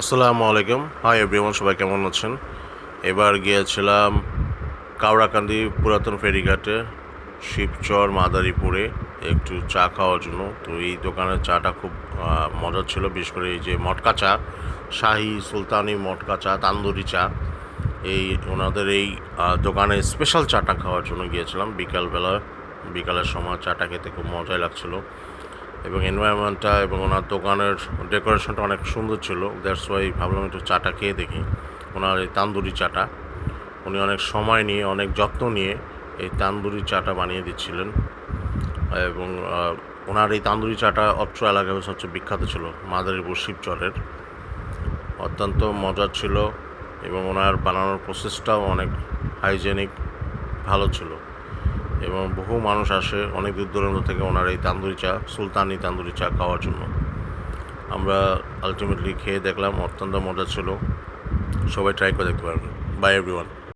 আসসালামু আলাইকুম। Hi everyone, সবাই কেমন আছেন? এবার গিয়েছিলাম কাওড়াকান্দি পুরাতন ফেরিঘাটে, শিবচর মাদারীপুরে একটু চা খাওয়ার জন্য। তো এই দোকানের চাটা খুব মজার ছিল, বিশেষ করে এই যে মটকা চা, শাহি সুলতানি মটকা চা, তান্দুরি চা, এই ওনাদের এই দোকানে স্পেশাল চাটা খাওয়ার জন্য গিয়েছিলাম বিকালের সময় চাটা খেতে খুব মজাই লাগছিলো এবং এনভায়রনমেন্টটা এবং ওনার দোকানের ডেকোরেশনটা অনেক সুন্দর ছিল। দ্যাটস ওয়াই ভাবলাম একটু চাটা খেয়ে দেখি। ওনার এই তান্দুরি চাটা উনি অনেক সময় নিয়ে, অনেক যত্ন নিয়ে এই তান্দুরি চাটা বানিয়ে দিচ্ছিলেন এবং ওনার এই তান্দুরি চাটা অত্র এলাকায় সবচেয়ে বিখ্যাত ছিল, মাদারীপুর শিবচরের। অত্যন্ত মজার ছিল এবং ওনার বানানোর প্রসেসটাও অনেক হাইজেনিক, ভালো ছিল এবং বহু মানুষ আসে অনেক দূর দূরান্ত থেকে ওনার এই তান্দুরি চা, সুলতানি তান্দুরি চা খাওয়ার জন্য। আমরা আলটিমেটলি খেয়ে দেখলাম, অত্যন্ত মজা ছিল। সবাই ট্রাই করে দেখতে পারবেন। By everyone.